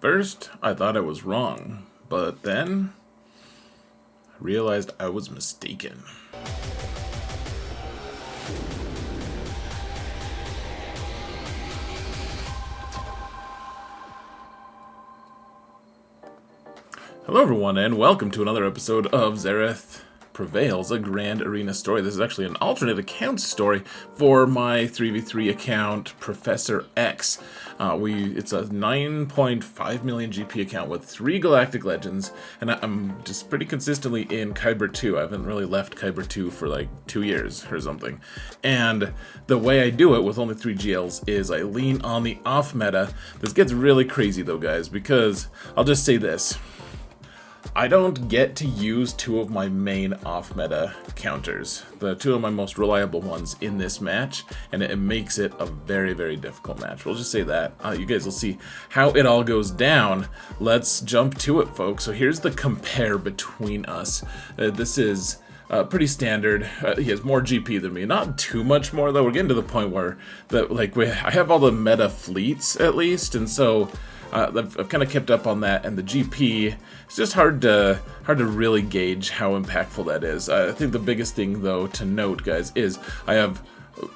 First, I thought I was wrong, but then I realized I was mistaken. Hello everyone, and welcome to another episode of Xaereth Prevails, a Grand Arena story. This is actually an alternate account story for my 3v3 account, Professor X. It's a 9.5 million GP account with 3 Galactic Legends, and I'm just pretty consistently in Kyber 2. I haven't really left Kyber 2 for like 2 years or something. And the way I do it with only 3 GLs is I lean on the off-meta. This gets really crazy though, guys, because I'll just say this. I don't get to use 2 of my main off-meta counters, the 2 of my most reliable ones in this match, and it makes it a very, very difficult match. We'll just say that. You guys will see how it all goes down. Let's jump to it, folks. So here's the compare between us. This is pretty standard. He has more GP than me. Not too much more, though. We're getting to the point where I have all the meta fleets, at least, and so I've kind of kept up on that, and the GP, it's just hard to really gauge how impactful that is. I think the biggest thing, though, to note, guys, is I have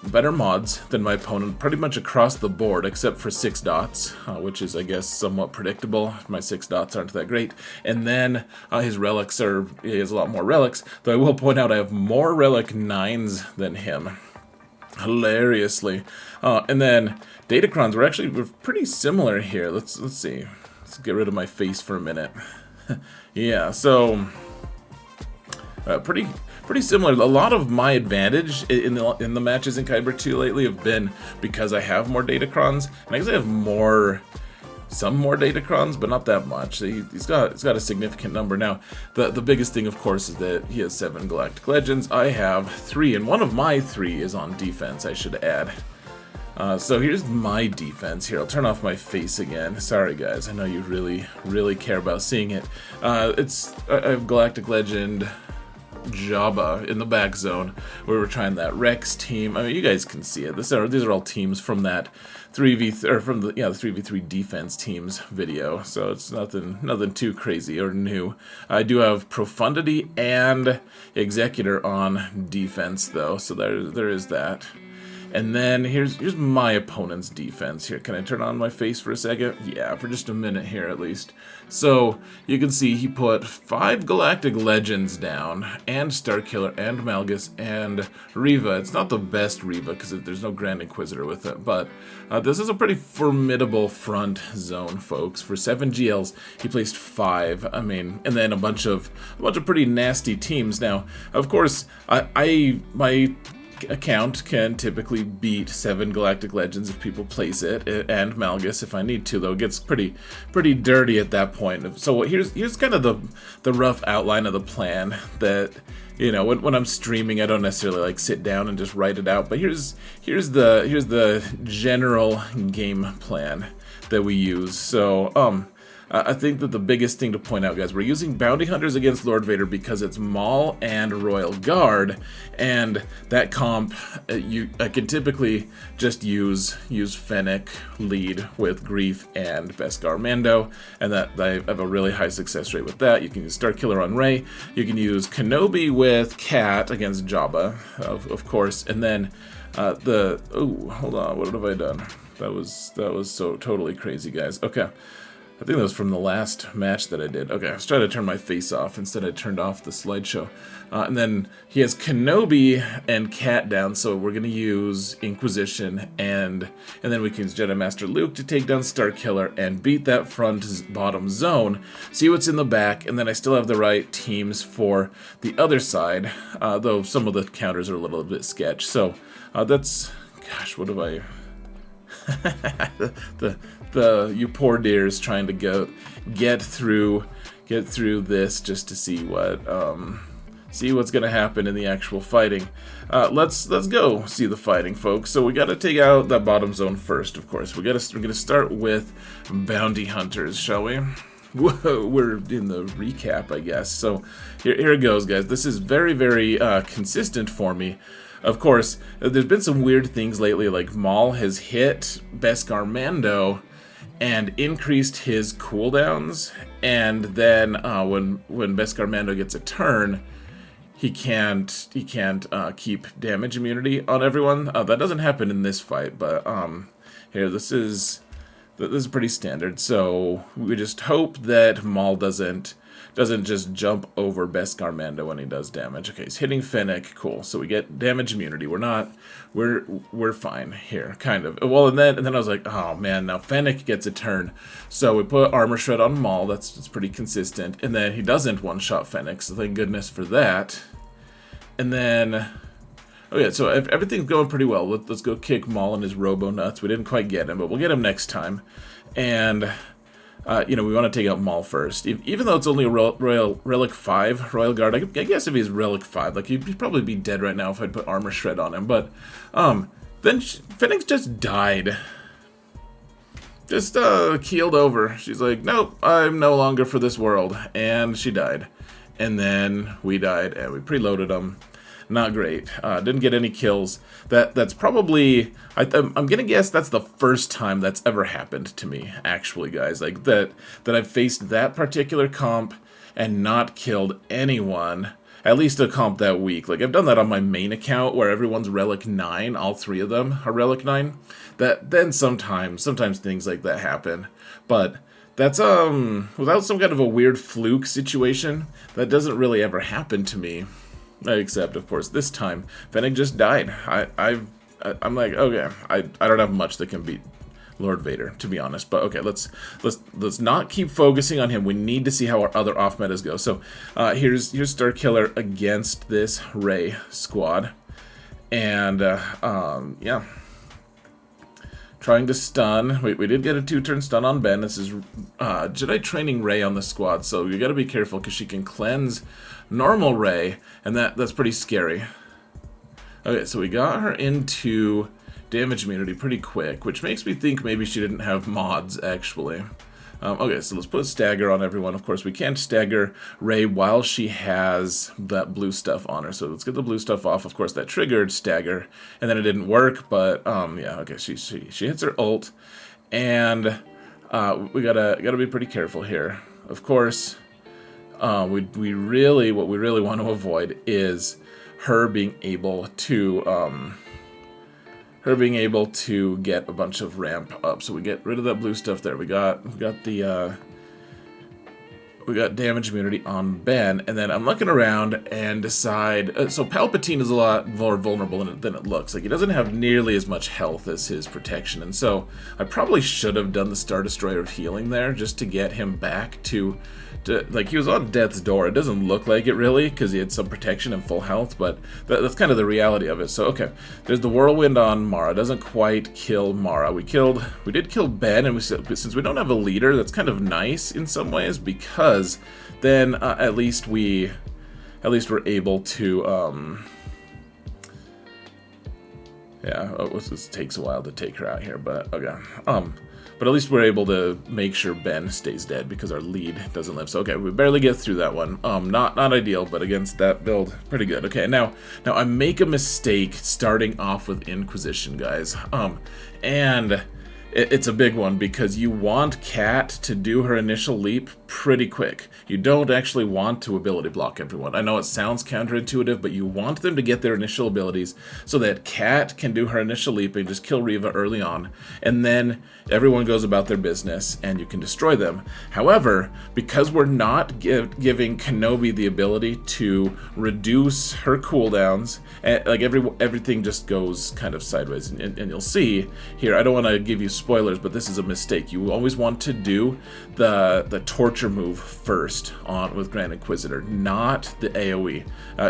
better mods than my opponent pretty much across the board, except for 6 dots, which is, I guess, somewhat predictable. My 6 dots aren't that great. And then his relics he has a lot more relics, though I will point out I have more relic 9s than him. Hilariously. And then Datacrons we're pretty similar here. Let's see. Let's get rid of my face for a minute. Yeah, so pretty similar. A lot of my advantage in the matches in Kyber 2 lately have been because I have more Datacrons, and I guess I have some more Datacrons, but not that much. He's got a significant number. Now, the biggest thing, of course, is that he has 7 Galactic Legends. I have 3, and one of my 3 is on defense, I should add. So here's my defense here. I'll turn off my face again. Sorry, guys. I know you really, really care about seeing it. I have Galactic Legend Jabba in the back zone, where we're trying that Rex team. I mean, you guys can see it. These are all teams from that 3v3 defense teams video. So it's nothing too crazy or new. I do have Profundity and Executor on defense though, so there is that. And then here's my opponent's defense here. Can I turn on my face for a second? Yeah, for just a minute here at least. So you can see he put 5 Galactic Legends down, and Starkiller, and Malgus, and Reva. It's not the best Reva because there's no Grand Inquisitor with it, but this is a pretty formidable front zone, folks. For 7 GLs, he placed 5. I mean, and then a bunch of pretty nasty teams. Now, of course, my account can typically beat 7 Galactic Legends if people place it, and Malgus if I need to, though it gets pretty dirty at that point. So here's kind of the rough outline of the plan that, you know, when I'm streaming, I don't necessarily like sit down and just write it out, but here's the general game plan that we use. So I think that the biggest thing to point out, guys, we're using Bounty Hunters against Lord Vader because it's Maul and Royal Guard, and that comp, I can typically just use Fennec lead with Grief and Beskar Mando, and that I have a really high success rate with that. You can use Starkiller on Rey, you can use Kenobi with Cat against Jabba, of course, and then hold on, what have I done? That was so totally crazy, guys. Okay. I think that was from the last match that I did. Okay, I was trying to turn my face off. Instead, I turned off the slideshow. And then he has Kenobi and Cat down, so we're going to use Inquisition, and then we can use Jedi Master Luke to take down Starkiller and beat that front bottom zone, see what's in the back, and then I still have the right teams for the other side, though some of the counters are a little bit sketch. So that's... Gosh, what have I... you poor dears trying to get through this just to see what's gonna happen in the actual fighting. Let's go see the fighting, folks. So we got to take out that bottom zone first, of course. We're gonna start with Bounty Hunters, shall we? Whoa, we're in the recap, I guess. So here it goes, guys. This is very, very consistent for me. Of course, there's been some weird things lately, like Maul has hit Beskar Mando, and increased his cooldowns, and then when Beskar Mando gets a turn, he can't keep damage immunity on everyone. That doesn't happen in this fight, but here, this is pretty standard. So we just hope that Maul doesn't just jump over Beskar Mando when he does damage. Okay, he's hitting Fennec. Cool. So we get damage immunity. We're fine here, kind of. Well, and then I was like, oh man, now Fennec gets a turn. So we put Armor Shred on Maul. That's pretty consistent. And then he doesn't one-shot Fennec. So thank goodness for that. And then, oh yeah, so everything's going pretty well. Let's go kick Maul and his Robo Nuts. We didn't quite get him, but we'll get him next time. And we want to take out Maul first. Even though it's only a Relic 5 Royal Guard, I guess if he's Relic 5, like, he'd probably be dead right now if I'd put Armor Shred on him. But then Fennec just died. Just keeled over. She's like, nope, I'm no longer for this world. And she died. And then we died, and we preloaded them. Not great. Didn't get any kills. That's probably, I'm gonna guess that's the first time that's ever happened to me, actually, guys. Like, that I've faced that particular comp and not killed anyone, at least a comp that week. Like, I've done that on my main account where everyone's Relic 9, all 3 of them are Relic 9. Then sometimes things like that happen. But that's, without some kind of a weird fluke situation, that doesn't really ever happen to me. Except, of course, this time, Fennec just died. I'm like, okay, I don't have much that can beat Lord Vader, to be honest. But okay, let's not keep focusing on him. We need to see how our other off metas go. So here's Starkiller against this Rey squad, and yeah, trying to stun. We did get a 2-turn stun on Ben. This is Jedi training Rey on the squad, so you got to be careful because she can cleanse normal Rey, and that's pretty scary. Okay, so we got her into damage immunity pretty quick, which makes me think maybe she didn't have mods, actually. Okay, so let's put stagger on everyone. Of course, we can't stagger Rey while she has that blue stuff on her, so let's get the blue stuff off. Of course, that triggered stagger, and then it didn't work, but yeah, okay, she hits her ult, and we gotta be pretty careful here. Of course, what we really want to avoid is her being able to get a bunch of ramp up. So we get rid of that blue stuff there. We got damage immunity on Ben, and then I'm looking around and decide. So Palpatine is a lot more vulnerable than it looks. Like, he doesn't have nearly as much health as his protection, and so I probably should have done the Star Destroyer of healing there just to get him back to like, he was on death's door. It doesn't look like it really because he had some protection and full health, but that's kind of the reality of it. So okay, there's the whirlwind on Mara. Doesn't quite kill Mara. We did kill Ben, and since we don't have a leader, that's kind of nice in some ways, because then at least we're able to yeah, this takes a while to take her out here, but okay. But at least we're able to make sure Ben stays dead because our lead doesn't live. So okay, we barely get through that one. Not ideal, but against that build, pretty good. Okay, now I make a mistake starting off with Inquisition, guys. And it's a big one because you want Cat to do her initial leap pretty quick. You don't actually want to ability block everyone. I know it sounds counterintuitive, but you want them to get their initial abilities so that Cat can do her initial leap and just kill Reva early on, and then everyone goes about their business and you can destroy them. However, because we're not giving Kenobi the ability to reduce her cooldowns, like everything just goes kind of sideways, and you'll see here, I don't want to give you spoilers, but this is a mistake. You always want to do the torture move first with Grand Inquisitor, not the AoE.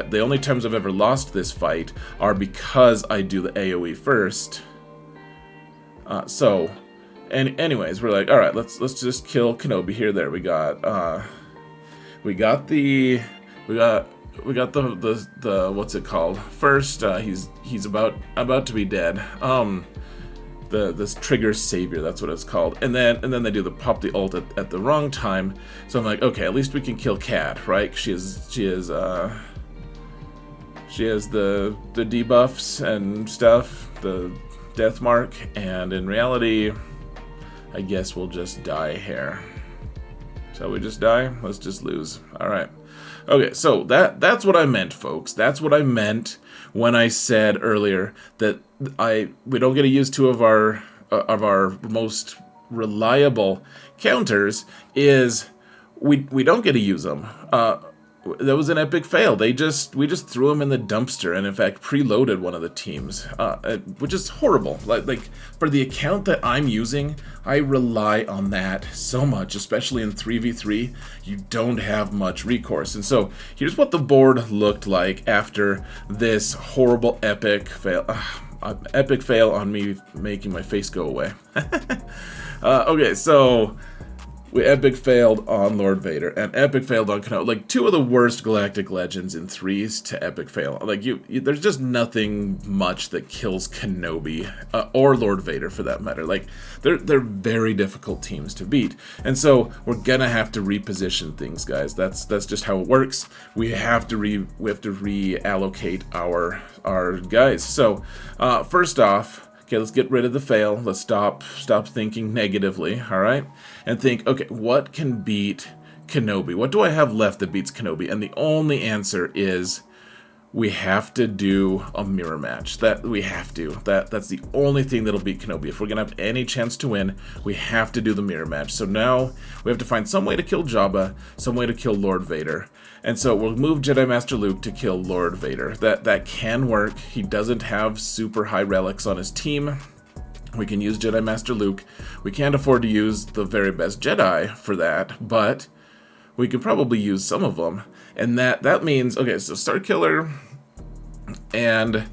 The only times I've ever lost this fight are because I do the AoE first. And anyways, we're like, all right, let's just kill Kenobi here. There, we got the what's it called? First, he's about to be dead. This trigger savior, that's what it's called, and then they do pop the ult at the wrong time. So I'm like, okay, at least we can kill Cat, right? She has the debuffs and stuff, the death mark, and in reality, I guess we'll just die here. Shall we just die? Let's just lose. Alright. Okay, so that's what I meant, folks. That's what I meant when I said earlier that we don't get to use two of our most reliable counters. Is we don't get to use them. That was an epic fail. We just threw him in the dumpster, and in fact preloaded one of the teams, which is horrible. Like for the account that I'm using, I rely on that so much, especially in 3v3. You don't have much recourse, and so here's what the board looked like after this horrible epic fail. Epic fail on me making my face go away. Okay, so we epic failed on Lord Vader and epic failed on Kenobi. Like, two of the worst Galactic Legends in 3s to epic fail. Like, there's just nothing much that kills Kenobi or Lord Vader for that matter. Like, they're very difficult teams to beat, and so we're gonna have to reposition things, guys. That's just how it works. We have to reallocate our guys. So first off. Okay, let's get rid of the fail. Let's stop thinking negatively, all right? And think, okay, what can beat Kenobi? What do I have left that beats Kenobi? And the only answer is we have to do a mirror match. That's the only thing that'll beat Kenobi. If we're gonna have any chance to win, we have to do the mirror match. So now we have to find some way to kill Jabba, some way to kill Lord Vader. And so we'll move Jedi Master Luke to kill Lord Vader. That can work. He doesn't have super high relics on his team. We can use Jedi Master Luke. We can't afford to use the very best Jedi for that, but we could probably use some of them. And that means, okay, so Star Killer and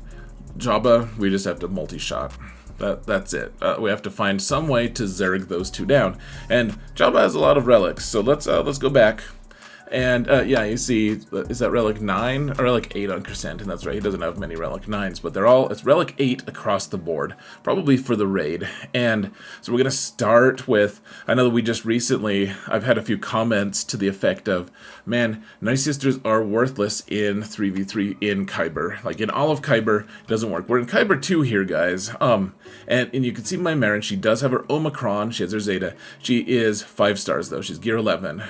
Jabba, we just have to multi-shot. That's it. We have to find some way to zerg those two down. And Jabba has a lot of relics, so let's go back. And yeah, you see, is that relic 9 or relic 8 on Chrysanthemum? That's right, he doesn't have many relic 9s, but it's relic 8 across the board, probably for the raid. And so we're gonna start with, I know that we just recently, I've had a few comments to the effect of, man, Night Sisters are worthless in 3v3 in Kyber. Like in all of Kyber, it doesn't work. We're in Kyber 2 here, guys. And you can see my Marin, she does have her Omicron, she has her Zeta. She is 5 stars though, she's gear 11.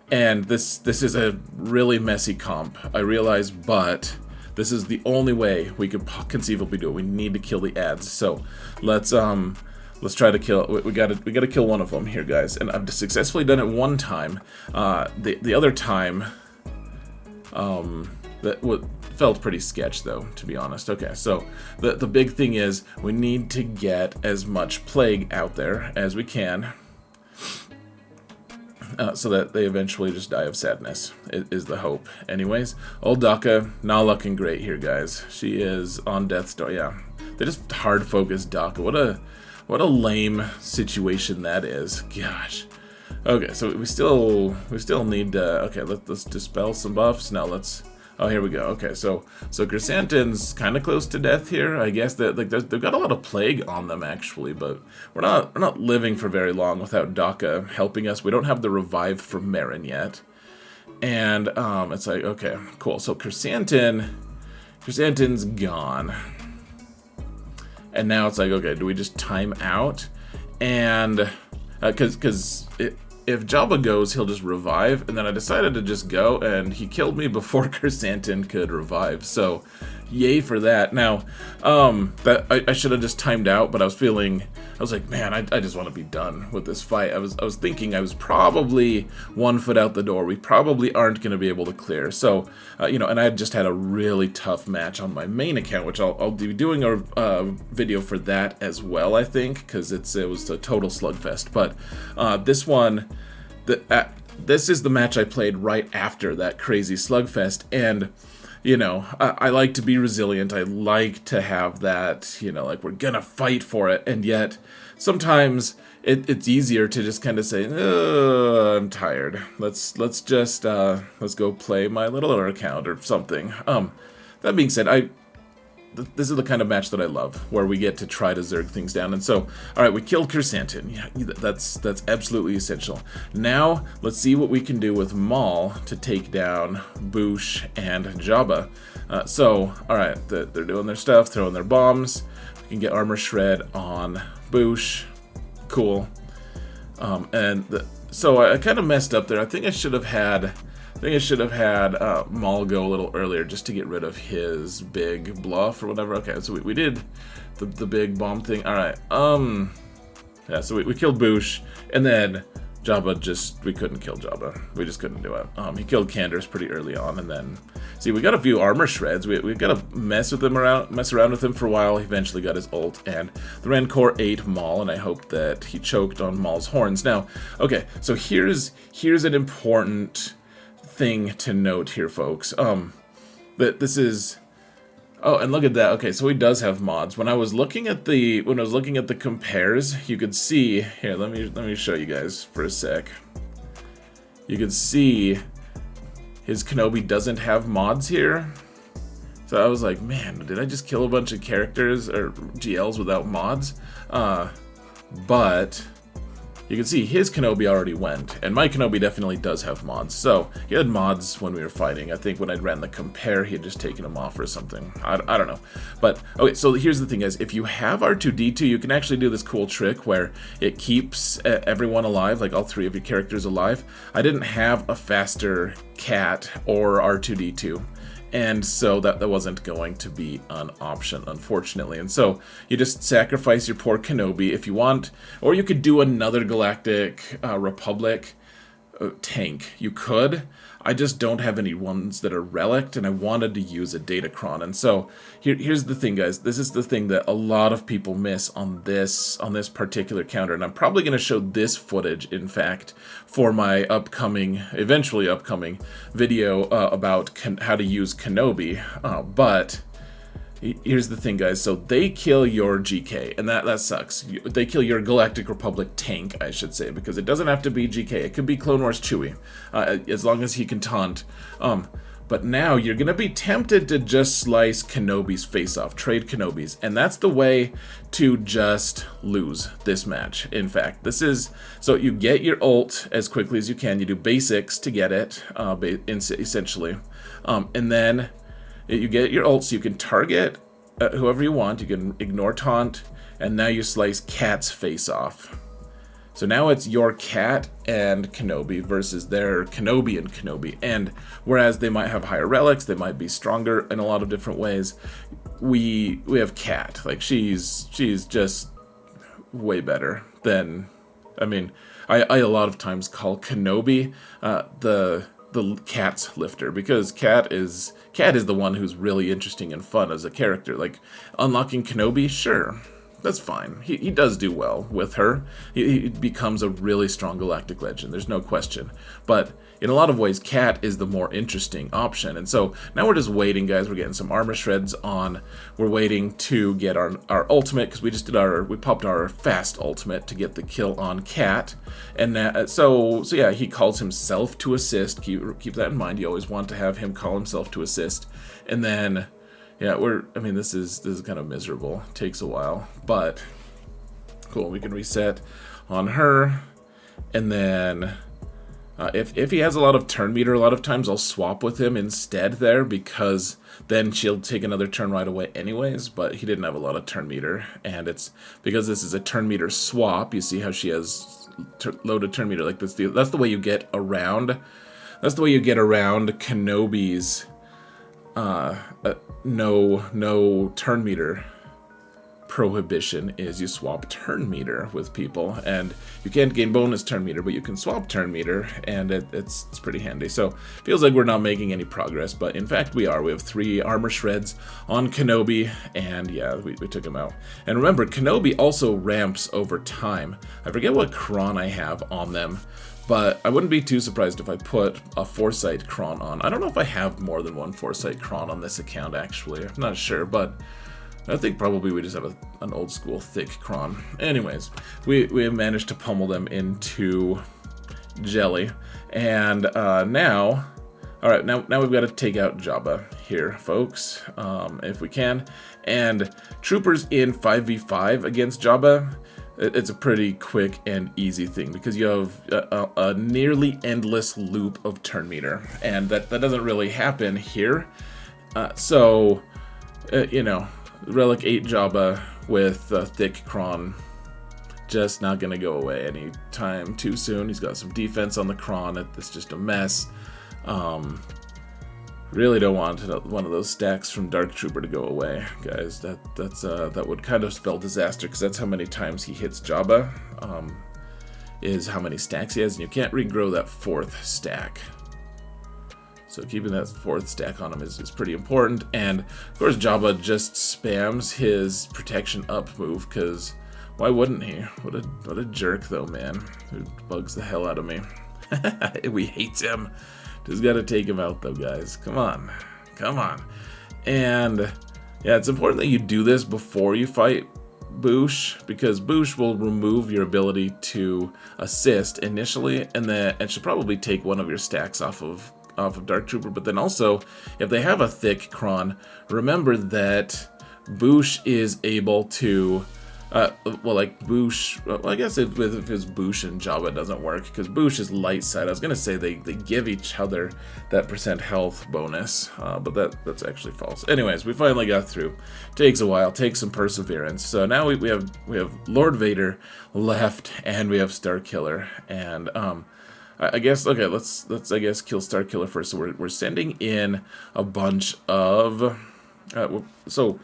And this is a really messy comp, I realize, but this is the only way we could conceivably do it. We need to kill the ads. So let's try to kill. We gotta kill one of them here, guys. And I've successfully done it one time. The other time, felt pretty sketch though, to be honest. Okay, so the big thing is we need to get as much plague out there as we can. So that they eventually just die of sadness, is the hope. Anyways, old Daka, not looking great here, guys. She is on death's door, yeah. They just hard focus Daka. What a lame situation that is. Gosh. Okay, so we still need to, okay, let's dispel some buffs. Now let's, oh, here we go. Okay, so Chrysanthemum's kind of close to death here. I guess that like they've got a lot of plague on them actually, but we're not living for very long without Daka helping us. We don't have the revive from Marin yet, and it's like, okay, cool. So Chrysanthemum's gone, and now it's like, okay, do we just time out? And because if Jabba goes, he'll just revive, and then I decided to just go, and he killed me before Chrysanthemum could revive, so yay for that. Now, I should have just timed out, but I was like, man, I just want to be done with this fight. I was thinking I was probably 1 foot out the door. We probably aren't going to be able to clear, so, you know, and I had just had a really tough match on my main account, which I'll be doing a video for that as well, I think, because it was a total slugfest, but this one, this is the match I played right after that crazy slugfest, and you know, I like to be resilient. I like to have that, you know, like we're gonna fight for it, and yet sometimes it's easier to just kind of say, oh, I'm tired. Let's go play my little other account or something. That being said, this is the kind of match that I love, where we get to try to zerg things down. And so, all right, we killed Chrysanthemum. Yeah, that's absolutely essential. Now, let's see what we can do with Maul to take down Boosh and Jabba. So, all right, they're doing their stuff, throwing their bombs. We can get armor shred on Boosh. cool. So I kind of messed up there. I think I should have had Maul go a little earlier just to get rid of his big bluff or whatever. Okay, so we did the big bomb thing. All right. Yeah. So we killed Boosh, and then Jabba we couldn't kill Jabba. We just couldn't do it. He killed Canderous pretty early on, and then see we got a few armor shreds. We got to mess around with him for a while. He eventually got his ult, and the Rancor ate Maul, and I hope that he choked on Maul's horns. Now, okay, so here's an important thing to note here, folks. That this is. Oh, and look at that. Okay, so he does have mods. When I was looking at the compares, you could see here. Let me show you guys for a sec. You could see his Kenobi doesn't have mods here. So I was like, man, did I just kill a bunch of characters or GLs without mods? But you can see his Kenobi already went, and my Kenobi definitely does have mods. So he had mods when we were fighting. I think when I ran the compare, he had just taken them off or something. I don't know. But okay, so here's the thing, guys. If you have R2-D2, you can actually do this cool trick where it keeps everyone alive, like all three of your characters alive. I didn't have a faster cat or R2-D2. And so that wasn't going to be an option, unfortunately. And so you just sacrifice your poor Kenobi if you want, or you could do another Galactic Republic tank. You could. I just don't have any ones that are relict, and I wanted to use a Datacron. And so here's the thing, guys. This is the thing that a lot of people miss on this particular counter, and I'm probably going to show this footage, in fact, for my eventually upcoming video about how to use Kenobi. But here's the thing, guys. So they kill your GK, and that sucks. They kill your Galactic Republic tank, I should say, because it doesn't have to be GK. It could be Clone Wars Chewie, as long as he can taunt. But now you're going to be tempted to just slice Kenobi's face off, trade Kenobis, and that's the way to just lose this match. In fact, this is, so you get your ult as quickly as you can. You do basics to get it, essentially, and then you get your ult so you can target whoever you want. You can ignore taunt, and now you slice Cat's face off. So now it's your Cat and Kenobi versus their Kenobi and Kenobi. And whereas they might have higher relics, they might be stronger in a lot of different ways, we have Cat. Like she's just way better than, I mean, I a lot of times call Kenobi the Cat's lifter, because Cat is the one who's really interesting and fun as a character. Like unlocking Kenobi, sure, that's fine. He does do well with her. He becomes a really strong Galactic Legend, there's no question. But in a lot of ways, Cat is the more interesting option. And so now we're just waiting, guys. We're getting some armor shreds on. We're waiting to get our ultimate, because we popped our fast ultimate to get the kill on Cat. And so yeah, he calls himself to assist. Keep that in mind. You always want to have him call himself to assist. And then yeah, this is kind of miserable. It takes a while, but cool. We can reset on her, and then if he has a lot of turn meter, a lot of times I'll swap with him instead there, because then she'll take another turn right away anyways. But he didn't have a lot of turn meter, and it's because this is a turn meter swap. You see how she has loaded turn meter like this. That's the way you get around. That's the way you get around Kenobi's no turn meter prohibition, is you swap turn meter with people, and you can't gain bonus turn meter, but you can swap turn meter, and it's pretty handy. So feels like we're not making any progress, but in fact we are. We have 3 armor shreds on Kenobi, and yeah, we took him out. And remember, Kenobi also ramps over time. I forget what cron I have on them, but I wouldn't be too surprised if I put a Foresight cron on. I don't know if I have more than one Foresight cron on this account, actually. I'm not sure, but I think probably we just have an old school thick cron. Anyways, we have managed to pummel them into jelly. And now we've got to take out Jabba here, folks, if we can. And troopers in 5v5 against Jabba, it's a pretty quick and easy thing, because you have a nearly endless loop of turn meter, and that doesn't really happen here. You know, Relic 8 Jabba with thick cron just not going to go away anytime too soon. He's got some defense on the Kron. It's just a mess. Really don't want one of those stacks from Dark Trooper to go away, guys. That would kind of spell disaster, because that's how many times he hits Jabba, is how many stacks he has, and you can't regrow that 4th stack. So keeping that 4th stack on him is pretty important. And of course Jabba just spams his protection up move, because why wouldn't he? What a jerk though, man. It bugs the hell out of me. We hate him. Just gotta take him out though, guys. Come on. Come on. And yeah, it's important that you do this before you fight Boosh, because Boosh will remove your ability to assist initially, and then it should probably take one of your stacks off of Dark Trooper. But then also, if they have a thick Kron, remember that Boosh is able to well, like Boosh, well, I guess if his Boosh and Jabba doesn't work, because Boosh is light side. I was gonna say they give each other that % health bonus, but that's actually false. Anyways, we finally got through. Takes a while, takes some perseverance. So now we have Lord Vader left, and we have Starkiller, and I guess, okay, let's I guess kill Starkiller first. So we're sending in a bunch of so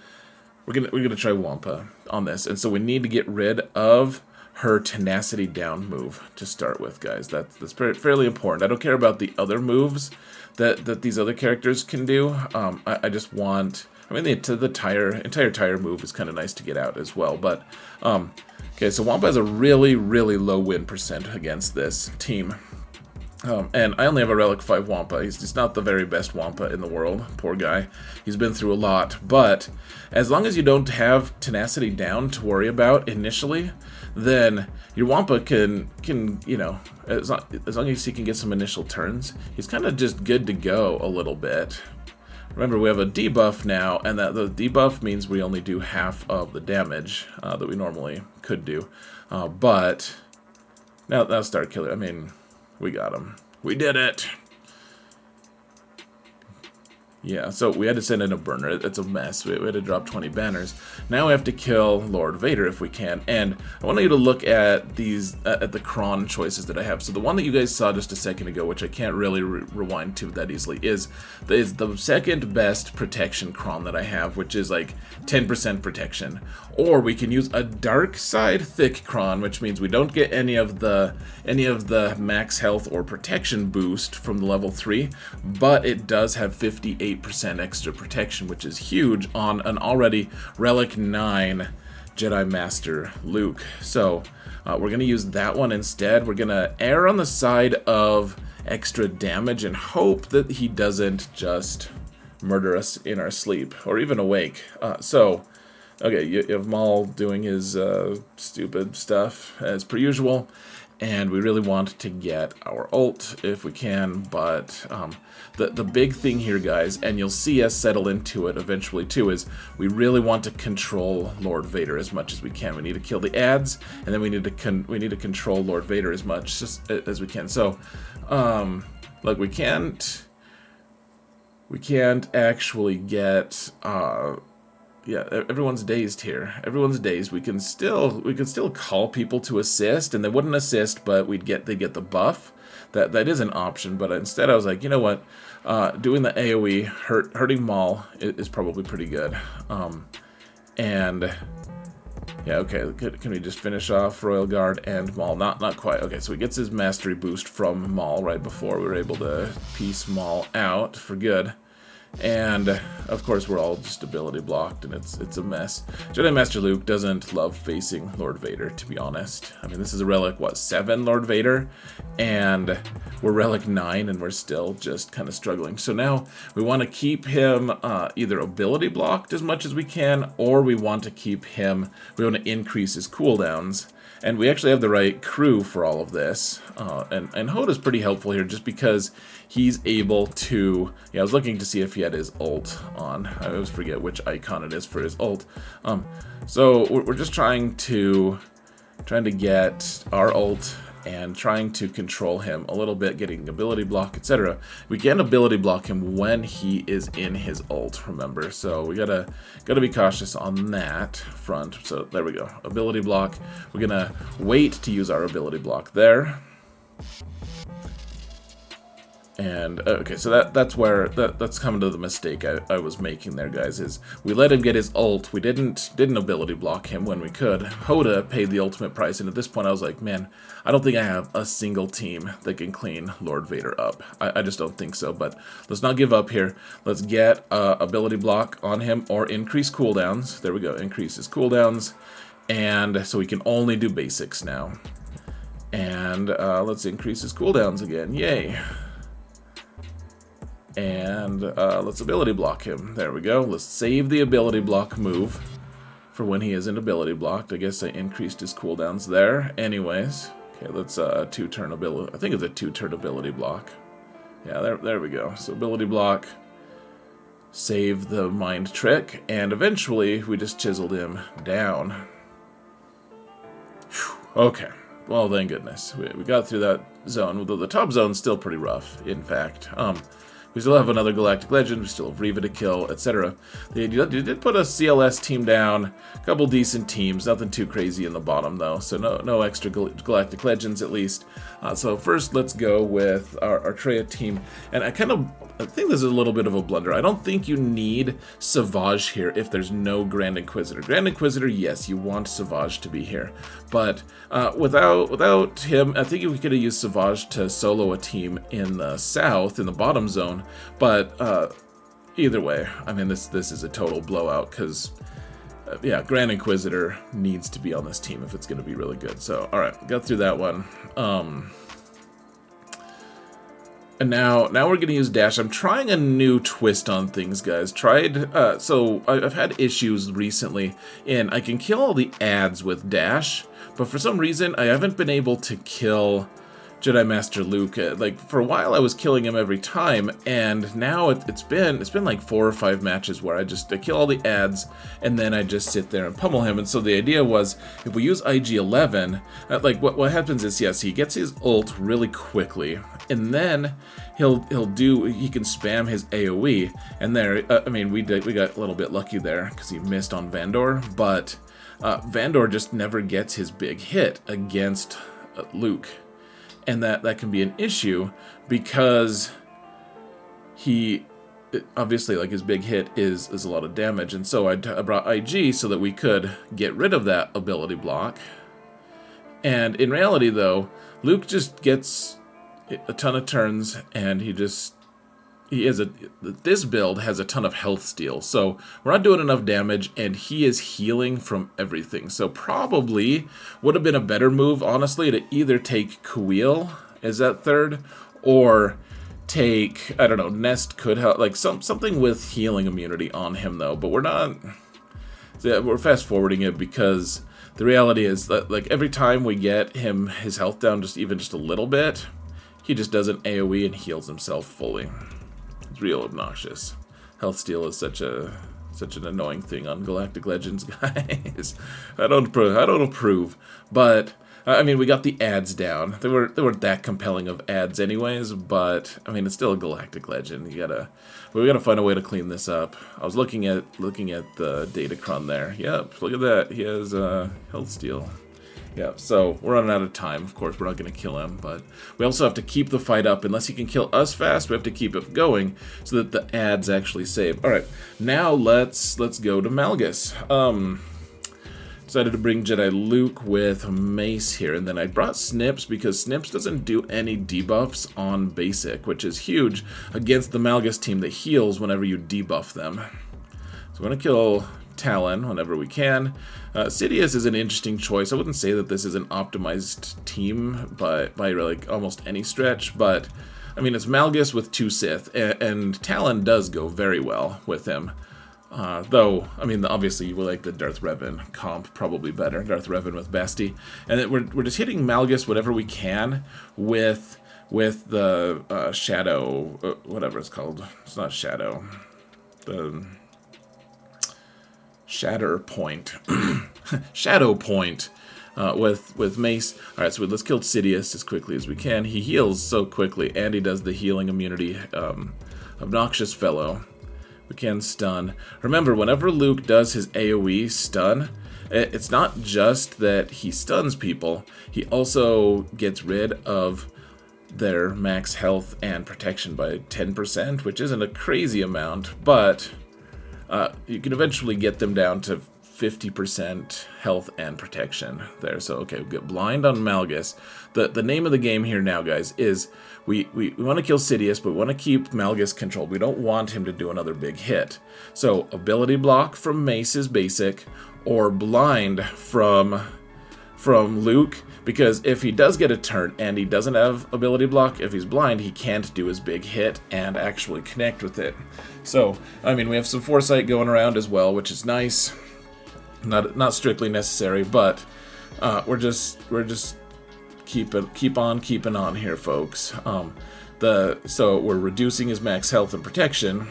we're gonna try Wampa on this, and so we need to get rid of her tenacity down move to start with, guys. That's fairly important. I don't care about the other moves that these other characters can do. I just want, I mean, the entire tire move is kind of nice to get out as well. But okay, so Wampa has a really low win % against this team. And I only have a Relic 5 Wampa. He's not the very best Wampa in the world. Poor guy. He's been through a lot. But as long as you don't have tenacity down to worry about initially, then your Wampa can you know, as long as he can get some initial turns, he's kind of just good to go a little bit. Remember, we have a debuff now, and that the debuff means we only do half of the damage that we normally could do. But now Starkiller, I mean, we got him. We did it! Yeah, so we had to send in a burner. It's a mess. We had to drop 20 banners. Now we have to kill Lord Vader if we can. And I want you to look at these, at the Kron choices that I have. So the one that you guys saw just a second ago, which I can't really rewind to that easily, is the second best protection Kron that I have, which is like 10% protection. Or we can use a dark side thick Kron, which means we don't get any of the max health or protection boost from the level 3, but it does have 58% extra protection, which is huge on an already Relic 9 Jedi Master Luke. So we're going to use that one instead. We're going to err on the side of extra damage and hope that he doesn't just murder us in our sleep or even awake. Okay, you have Maul doing his stupid stuff as per usual, and we really want to get our ult if we can, but the big thing here, guys, and you'll see us settle into it eventually too, is we really want to control Lord Vader as much as we can. We need to kill the ads, and then we need to control Lord Vader as much as we can. So, look, we can't actually get yeah, everyone's dazed here. Everyone's dazed. We can still call people to assist, and they wouldn't assist, but they'd get the buff. That is an option, but instead I was like, you know what? Doing the AoE hurting Maul is probably pretty good. And yeah, okay. Can we just finish off Royal Guard and Maul? Not quite. Okay, so he gets his mastery boost from Maul right before we were able to piece Maul out for good. And of course we're all just ability blocked, and it's a mess. Jedi Master Luke doesn't love facing Lord Vader, to be honest. I mean, this is a Relic, what, 7 Lord Vader? And we're Relic 9, and we're still just kind of struggling. So now we want to keep him either ability blocked as much as we can, or we want to keep him, we want to increase his cooldowns. And we actually have the right crew for all of this. And Hoda's pretty helpful here just because he's able to... Yeah, I was looking to see if he had his ult on. I always forget which icon it is for his ult. So we're just trying to get our ult and trying to control him a little bit, getting ability block, etc. We can ability block him when he is in his ult, remember, so we gotta be cautious on that front. So there we go, ability block. We're gonna wait to use our ability block there. And okay, so that's where that's coming to the mistake I was making there, guys. Is we let him get his ult. We didn't ability block him when we could. Hoda paid the ultimate price, and at this point I was like, man, I don't think I have a single team that can clean Lord Vader up. I just don't think so. But let's not give up here. Let's get ability block on him or increase cooldowns. There we go, increase his cooldowns, and so we can only do basics now. And let's increase his cooldowns again. Yay. And let's ability block him. There we go. Let's save the ability block move for when he isn't ability blocked. I guess I increased his cooldowns there. Anyways, okay, let's 2-turn ability. I think it's a 2-turn ability block. Yeah, there we go. So ability block, save the mind trick, and eventually we just chiseled him down. Whew. Okay. Well, thank goodness we got through that zone. Although the top zone's still pretty rough, in fact. We still have another Galactic Legend, we still have Reva to kill, etc. They did put a CLS team down, a couple decent teams, nothing too crazy in the bottom though, so no extra Galactic Legends at least. So first let's go with our Treya team, and I think this is a little bit of a blunder. I don't think you need Savage here if there's no Grand Inquisitor. Grand Inquisitor, yes, you want Savage to be here, but without him, I think we could have used Savage to solo a team in the south, in the bottom zone. But either way, I mean, this is a total blowout because, yeah, Grand Inquisitor needs to be on this team if it's going to be really good. So, all right, got through that one. And now we're going to use dash. I'm trying a new twist on things, guys. So I've had issues recently, and I can kill all the ads with dash, but for some reason I haven't been able to kill Jedi Master Luke. Like, for a while I was killing him every time, and now it's been like 4 or 5 matches where I kill all the ads and then I just sit there and pummel him. And so the idea was, if we use IG-11, like what happens is, yes, he gets his ult really quickly, and then he can spam his AoE, and there, I mean, we got a little bit lucky there because he missed on Vandor, but Vandor just never gets his big hit against Luke. And that can be an issue because he, obviously, like, his big hit is a lot of damage. And so I brought IG so that we could get rid of that ability block. And in reality, though, Luke just gets a ton of turns, and this build has a ton of health steal, so we're not doing enough damage, and he is healing from everything. So probably would have been a better move, honestly, to either take Kuil as that third, or take, I don't know, Nest could help, like something with healing immunity on him though. But we're fast forwarding it because the reality is that, like, every time we get him his health down even just a little bit, he just does an AoE and heals himself fully. It's real obnoxious. Health steal is such an annoying thing on Galactic Legends, guys. I don't approve. But I mean, we got the ads down. They weren't that compelling of ads, anyways. But I mean, it's still a Galactic Legend. We gotta find a way to clean this up. I was looking at the Datacron there. Yep, look at that. He has health steal. Yeah, so we're running out of time. Of course, we're not going to kill him, but we also have to keep the fight up. Unless he can kill us fast, we have to keep it going so that the ads actually save. All right, now let's go to Malgus. Decided to bring Jedi Luke with Mace here, and then I brought Snips because Snips doesn't do any debuffs on basic, which is huge against the Malgus team that heals whenever you debuff them. So we're going to kill Talon whenever we can. Sidious is an interesting choice. I wouldn't say that this is an optimized team by like almost any stretch, but I mean, it's Malgus with 2 Sith, and Talon does go very well with him. Though, I mean, obviously you will like the Darth Revan comp probably better, Darth Revan with Basti, and then we're just hitting Malgus whatever we can with the Shadow, whatever it's called. It's not Shadow. The Shatter Point. Shadow Point. with Mace. All right, so let's kill Sidious as quickly as we can. He heals so quickly, and he does the healing immunity. Obnoxious fellow. We can stun. Remember, whenever Luke does his AoE stun, it's not just that he stuns people, he also gets rid of their max health and protection by 10%, which isn't a crazy amount, but you can eventually get them down to 50% health and protection there. So, okay, we get blind on Malgus. The name of the game here now, guys, is we want to kill Sidious, but we want to keep Malgus controlled. We don't want him to do another big hit. So, ability block from Mace is basic, or blind from Luke, because if he does get a turn and he doesn't have ability block, if he's blind, he can't do his big hit and actually connect with it. So, I mean, we have some foresight going around as well, which is nice. Not strictly necessary, but we're just keep on keeping on here, folks. So we're reducing his max health and protection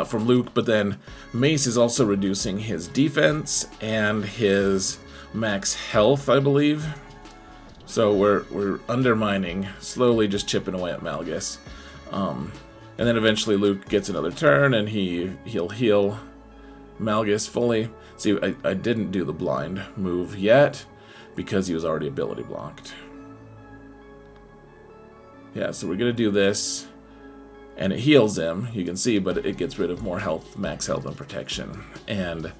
from Luke, but then Mace is also reducing his defense and his max health, I believe. So we're undermining, slowly just chipping away at Malgus. And then eventually Luke gets another turn and he'll heal Malgus fully. See, I didn't do the blind move yet because he was already ability blocked. Yeah, so we're gonna do this, and it heals him, you can see, but it gets rid of more health, max health and protection. And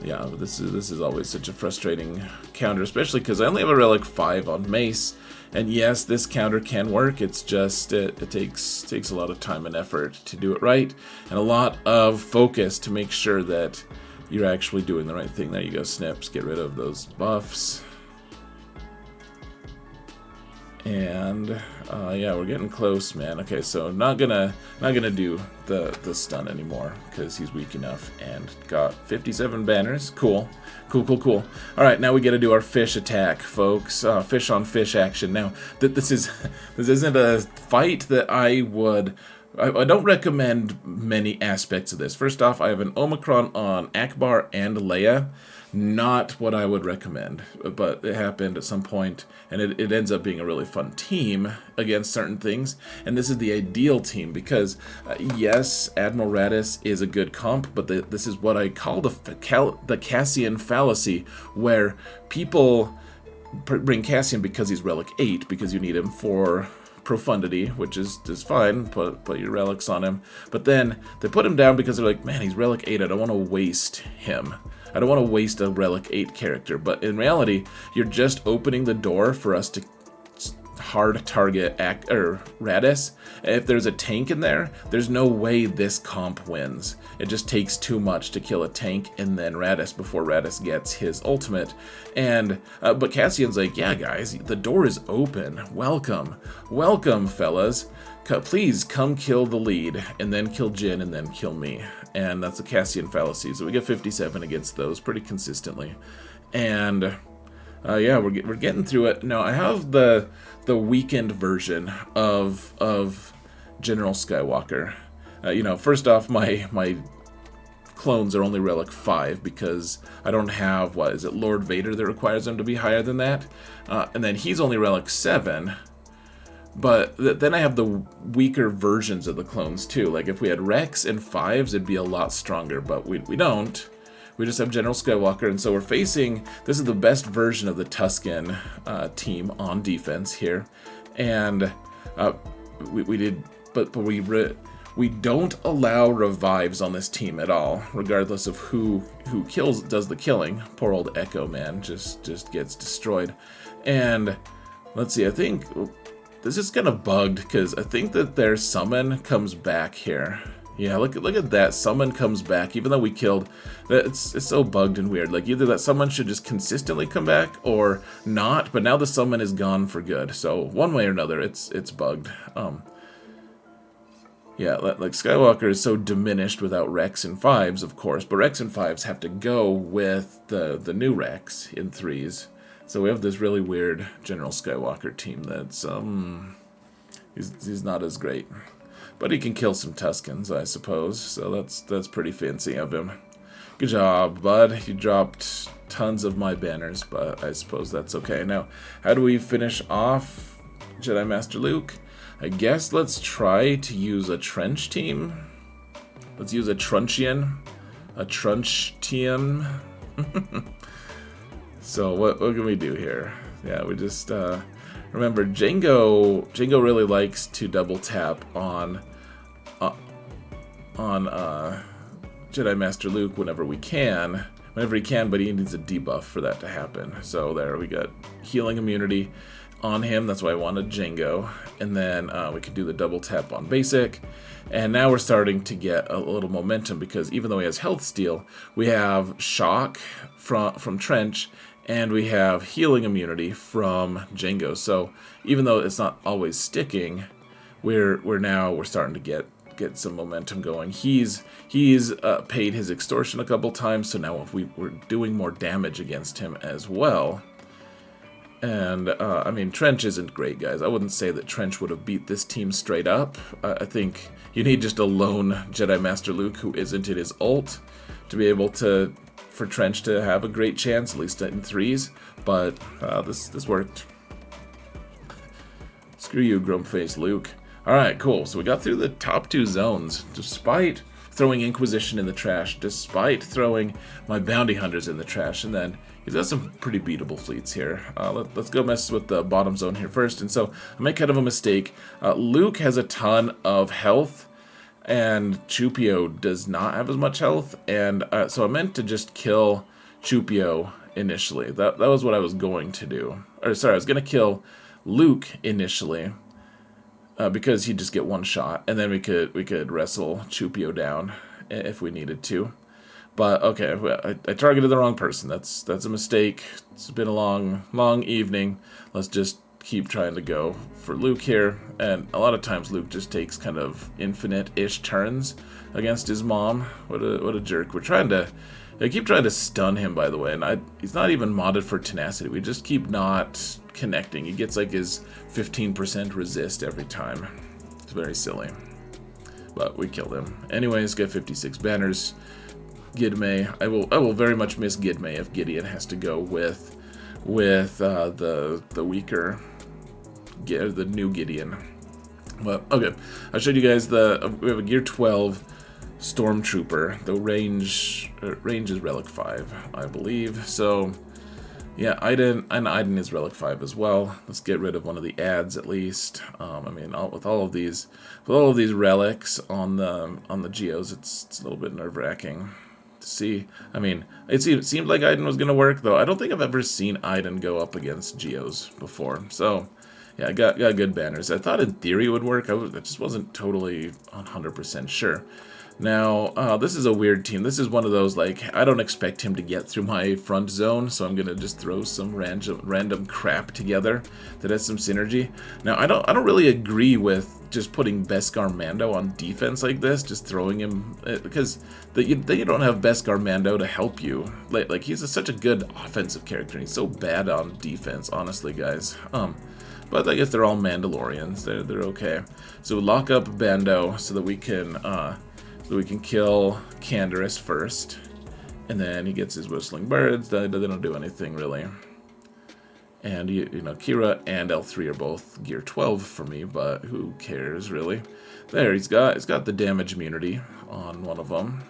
yeah, this is always such a frustrating counter, especially because I only have a relic 5 on Mace. And yes, this counter can work. It's just it takes a lot of time and effort to do it right, and a lot of focus to make sure that you're actually doing the right thing. There you go, Snips. Get rid of those buffs. And yeah, we're getting close, man. Okay, so not gonna do the stun anymore because he's weak enough, and got 57 banners. Cool. All right, now we got to do our fish attack, folks. Fish on fish action. Now this isn't a fight that I don't recommend many aspects of this. First off, I have an Omicron on Akbar and Leia. Not what I would recommend, but it happened at some point, and it ends up being a really fun team against certain things. And this is the ideal team because, yes, Admiral Radis is a good comp, but this is what I call the Cassian fallacy, where people bring Cassian because he's Relic 8, because you need him for profundity, which is fine, put your relics on him. But then they put him down because they're like, man, he's Relic 8, I don't want to waste him. I don't want to waste a Relic 8 character, but in reality, you're just opening the door for us to hard target Radis. If there's a tank in there, there's no way this comp wins. It just takes too much to kill a tank and then Radis before Radis gets his ultimate. And but Cassian's like, yeah, guys, the door is open. Welcome, fellas. Please come kill the lead, and then kill Jin, and then kill me. And that's the Cassian fallacy. So we get 57 against those pretty consistently. And yeah, we're getting through it. Now I have the weakened version of General Skywalker. You know, first off, my clones are only Relic 5 because I don't have, what is it, Lord Vader that requires them to be higher than that. And then he's only Relic 7. But then I have the weaker versions of the clones too. Like if we had Rex and 5s, it'd be a lot stronger, but we don't. We just have General Skywalker, and so we're facing, this is the best version of the Tusken team on defense here. And we don't allow revives on this team at all, regardless of who does the killing. Poor old Echo, man, just gets destroyed. And let's see, I think this is kind of bugged because I think that their summon comes back here. Yeah, look at that. Summon comes back, even though we killed. It's so bugged and weird. Like, either that summon should just consistently come back or not, but now the summon is gone for good. So one way or another, it's bugged. Yeah, like Skywalker is so diminished without Rex and 5s, of course, but Rex and 5s have to go with the new Rex in 3s. So we have this really weird General Skywalker team that's he's not as great. But he can kill some Tuskens, I suppose, so that's pretty fancy of him. Good job, bud. You dropped tons of my banners, but I suppose that's okay. Now, how do we finish off Jedi Master Luke? I guess let's try to use a trench team. Let's use a trunchian. A trunch team. So what can we do here? Yeah, we just remember Jango really likes to double tap on Jedi Master Luke whenever he can, but he needs a debuff for that to happen. So there, we got healing immunity on him. That's why I wanted Jango. And then we could do the double tap on basic. And now we're starting to get a little momentum, because even though he has health steal, we have shock from Trench, and we have healing immunity from Jango. So even though it's not always sticking, we're starting to get some momentum going. He's paid his extortion a couple times, so now if we're doing more damage against him as well. And I mean, Trench isn't great, guys. I wouldn't say that Trench would have beat this team straight up. I think you need just a lone Jedi Master Luke who isn't in his ult to be able for Trench to have a great chance, at least in threes. But this worked. Screw you, Grumpface Luke. Alright, cool. So we got through the top 2 zones, despite throwing Inquisition in the trash, despite throwing my Bounty Hunters in the trash, and then he's got some pretty beatable fleets here. Let's go mess with the bottom zone here first. And so I made kind of a mistake. Luke has a ton of health, and Chupio does not have as much health, and so I meant to just kill Chupio initially. That was what I was going to do. Or sorry, I was going to kill Luke initially. Because he'd just get one shot, and then we could wrestle Chupio down if we needed to. But okay, I targeted the wrong person. That's a mistake. It's been a long evening. Let's just keep trying to go for Luke here. And a lot of times Luke just takes kind of infinite-ish turns against his mom. What a jerk. I keep trying to stun him, by the way, and he's not even modded for tenacity. We just keep not connecting. He gets like his 15% resist every time. It's very silly. But we killed him. Anyways, got 56 banners. Gidme. I will very much miss Gidme if Gideon has to go with the weaker, the new Gideon. But okay, I showed you guys we have a Gear 12 Stormtrooper. The range is Relic 5, I believe. So yeah, Iden is Relic 5 as well. Let's get rid of one of the ads at least. I mean, with all of these relics on the Geos, it's a little bit nerve-wracking to see. I mean, it seemed like Iden was gonna work, though. I don't think I've ever seen Iden go up against Geos before. So yeah, I got good banners. I thought in theory it would work. I just wasn't totally 100% sure. Now, this is a weird team. This is one of those, like, I don't expect him to get through my front zone, so I'm gonna just throw some random crap together that has some synergy. Now, I don't really agree with just putting Beskar Mando on defense like this, just throwing him, because you don't have Beskar Mando to help you. Like he's such a good offensive character, and he's so bad on defense, honestly, guys. But I guess they're all Mandalorians. They're okay. So lock up Bando so that we can kill Canderous first, and then he gets his Whistling Birds. They don't do anything really. And you know, Kira and L3 are both Gear 12 for me, but who cares really? There, he's got the damage immunity on one of them.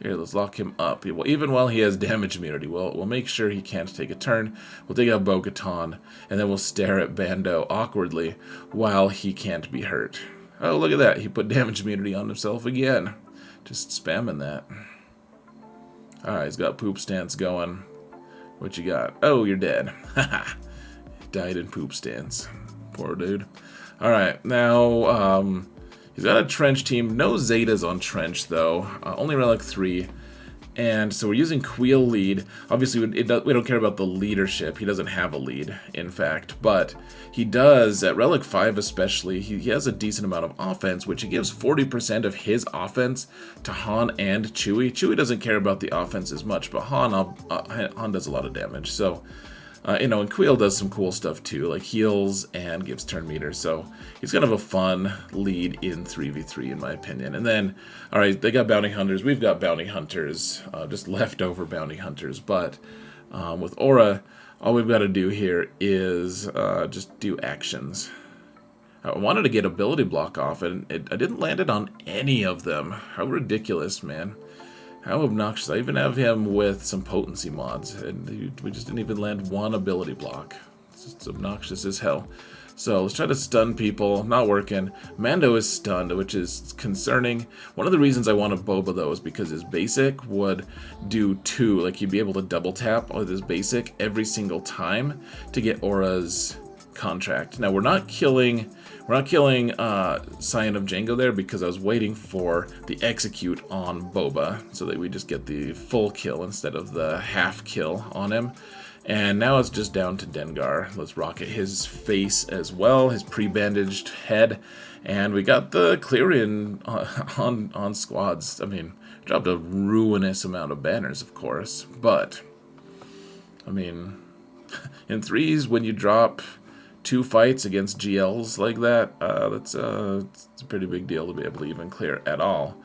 Here, let's lock him up. Well, even while he has damage immunity, we'll make sure he can't take a turn. We'll take out Bo-Katan, and then we'll stare at Bando awkwardly while he can't be hurt. Oh, look at that. He put damage immunity on himself again. Just spamming that. Alright, he's got poop stance going. What you got? Oh, you're dead. Haha. Died in poop stance. Poor dude. Alright, now, he's got a Trench team. No Zetas on Trench, though. Only Relic 3. And so we're using Queel lead. Obviously, we don't care about the leadership. He doesn't have a lead, in fact. But he does, at Relic 5 especially, he has a decent amount of offense, which he gives 40% of his offense to Han and Chewie. Chewie doesn't care about the offense as much, but Han does a lot of damage. So You know, and Queel does some cool stuff too, like heals and gives turn meters. So he's kind of a fun lead in 3v3 in my opinion. And then, all right, they got bounty hunters. We've got bounty hunters, just leftover bounty hunters. But with Aura, all we've got to do here is just do actions. I wanted to get ability block off, and I didn't land it on any of them. How ridiculous, man. How obnoxious. I even have him with some potency mods, and we just didn't even land one ability block. It's obnoxious as hell. So let's try to stun people. Not working. Mando is stunned, which is concerning. One of the reasons I wanted Boba, though, is because his basic would do 2. Like, he'd be able to double tap with his basic every single time to get Aura's contract. Now, we're not killing Scion of Django there because I was waiting for the execute on Boba so that we just get the full kill instead of the half kill on him. And now it's just down to Dengar. Let's rocket his face as well, his pre-bandaged head. And we got the clearing on squads. I mean, dropped a ruinous amount of banners, of course. But, I mean, in 3s, when you drop 2 fights against GLs like that, it's a pretty big deal to be able to even clear at all.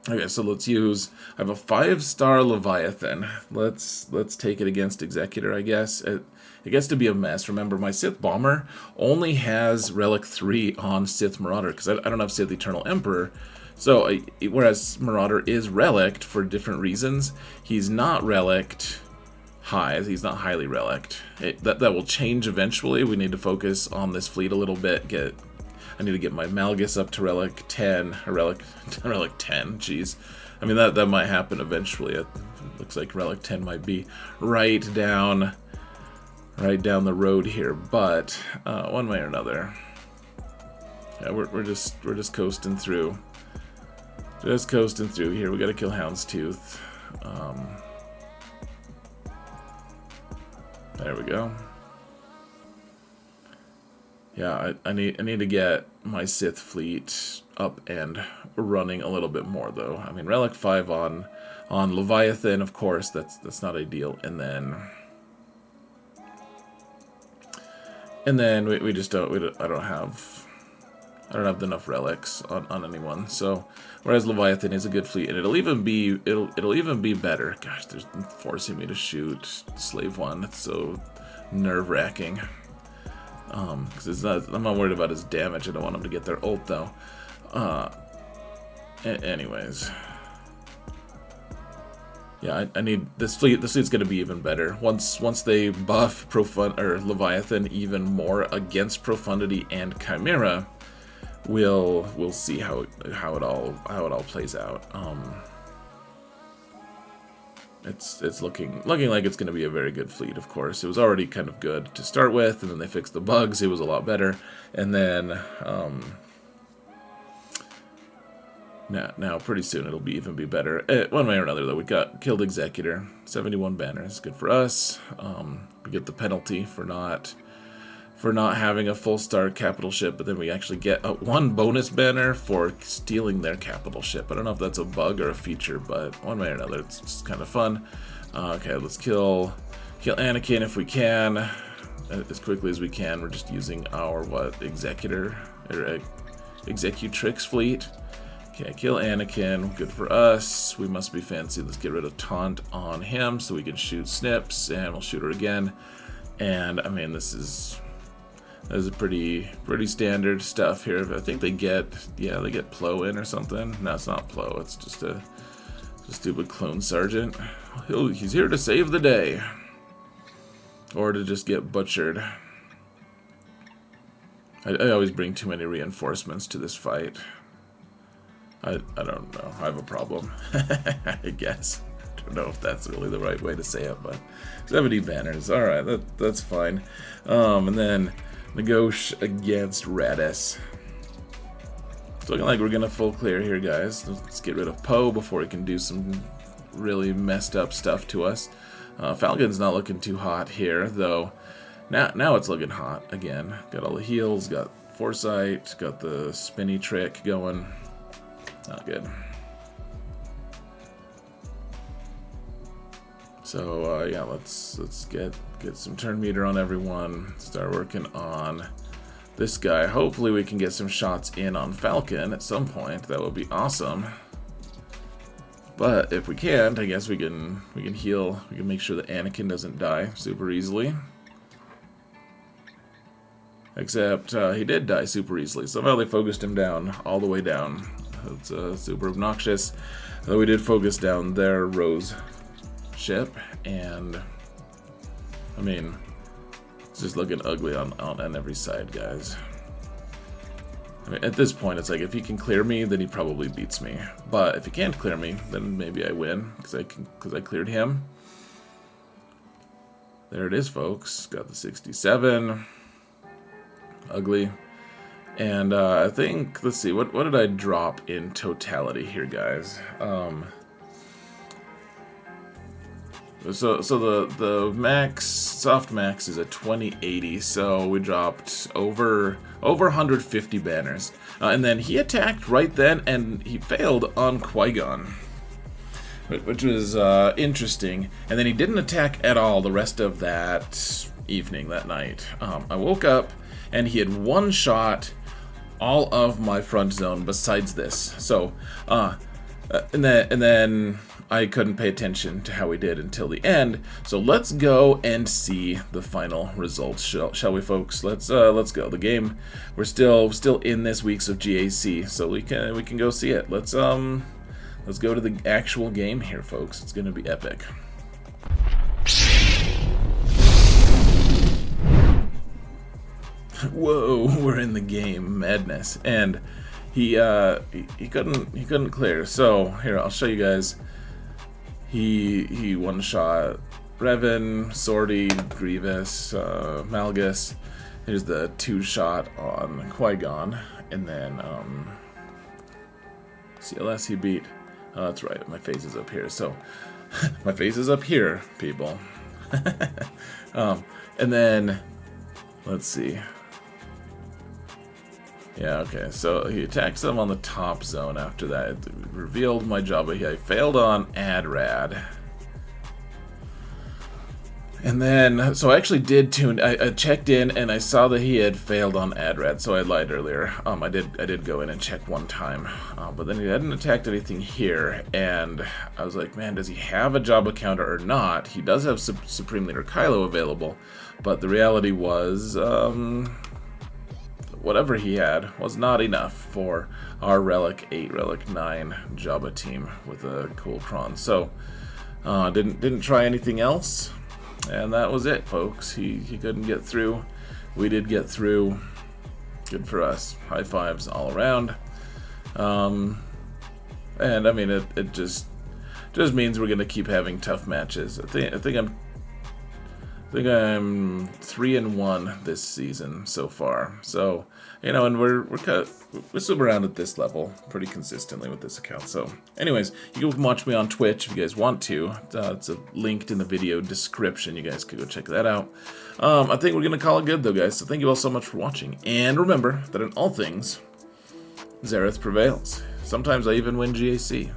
Okay, so let's use, I have a 5-star Leviathan. Let's take it against Executor, I guess. It gets to be a mess. Remember, my Sith Bomber only has Relic 3 on Sith Marauder, because I don't have Sith Eternal Emperor. So, whereas Marauder is relicked for different reasons, he's not relicked high. He's not highly relicked. That will change eventually. We need to focus on this fleet a little bit. I need to get my Malgus up to Relic 10, or Relic 10, jeez. I mean, that might happen eventually. It looks like Relic 10 might be right down the road here, but one way or another. Yeah, we're just coasting through. Just coasting through here. We gotta kill Houndstooth. There we go. Yeah, I need to get my Sith fleet up and running a little bit more, though. I mean, Relic 5 on Leviathan, of course, that's not ideal. And then we just don't I don't have enough relics on anyone. So whereas Leviathan is a good fleet, and it'll even be better. Gosh, they're forcing me to shoot Slave 1. It's so nerve-wracking. Because I'm not worried about his damage. I don't want him to get their ult, though. Anyways. Yeah, I need this fleet. This fleet's gonna be even better once they buff Leviathan even more against Profundity and Chimera. We'll see how it all plays out. It's looking like it's going to be a very good fleet, of course. It was already kind of good to start with, and then they fixed the bugs. It was a lot better. And then, now pretty soon it'll even be better. One way or another, though, we killed Executor. 71 banners. Good for us. We get the penalty for not having a full-star capital ship, but then we actually get 1 bonus banner for stealing their capital ship. I don't know if that's a bug or a feature, but one way or another, it's just kind of fun. Okay, let's kill Anakin if we can, as quickly as we can. We're just using our, Executor, or Executrix fleet. Okay, kill Anakin, good for us. We must be fancy. Let's get rid of Taunt on him so we can shoot Snips, and we'll shoot her again. And, I mean, this is a pretty standard stuff here. I think they get Plo in or something. No, it's not Plo. It's just a stupid clone sergeant. He's here to save the day, or to just get butchered. I always bring too many reinforcements to this fight. I don't know. I have a problem. I guess. I don't know if that's really the right way to say it, but 70 banners. All right, that's fine. And then Nagosh against Radis. It's looking like we're gonna full clear here, guys. Let's get rid of Poe before he can do some really messed up stuff to us. Falcon's not looking too hot here, though. Now it's looking hot again. Got all the heals, got Foresight, got the spinny trick going. Not good. So yeah, let's get some turn meter on everyone. Start working on this guy. Hopefully we can get some shots in on Falcon at some point. That would be awesome. But if we can't, I guess we can heal. We can make sure that Anakin doesn't die super easily. Except he did die super easily. Somehow they focused him down all the way down. It's super obnoxious. Though we did focus down their Rose ship, and I mean, it's just looking ugly on every side, guys. I mean, at this point, it's like, if he can clear me, then he probably beats me. But if he can't clear me, then maybe I win, because I cleared him. There it is, folks. Got the 67. Ugly. And I think, let's see, what did I drop in totality here, guys? So the max, soft max is a 2080, so we dropped over 150 banners. And then he attacked right then, and he failed on Qui-Gon, which was interesting. And then he didn't attack at all the rest of that evening, that night. I woke up, and he had one shot all of my front zone besides this. So, and then I couldn't pay attention to how he did until the end. So let's go and see the final results, shall we, folks? Let's go. The game, we're still in this weeks of GAC, so we can go see it. Let's go to the actual game here, folks. It's gonna be epic. Whoa, we're in the game. Madness. And he couldn't clear. So here, I'll show you guys. He one shot Revan, Sortie, Grievous, Malgus. Here's the 2-shot on Qui-Gon, and then CLS he beat. Oh, that's right, my face is up here. So my face is up here, people. And then let's see. Yeah, okay, so he attacks them on the top zone after that. It revealed my job, but I failed on Adrad. And then, so I actually did tune, I checked in and I saw that he had failed on Adrad, so I lied earlier. I did go in and check one time, but then he hadn't attacked anything here, and I was like, man, does he have a Jabba counter or not? He does have Supreme Leader Kylo available, but the reality was, whatever he had was not enough for our Relic 8, Relic 9 Jabba team with a cool prawn. So, didn't try anything else, and that was it, folks. He couldn't get through. We did get through. Good for us. High fives all around. And I mean, it just means we're gonna keep having tough matches. I think I'm 3-1 this season so far. So, you know, and we're still around at this level pretty consistently with this account. So, anyways, you can watch me on Twitch if you guys want to. It's linked in the video description. You guys can go check that out. I think we're gonna call it good though, guys. So thank you all so much for watching. And remember that in all things, Xaereth prevails. Sometimes I even win GAC.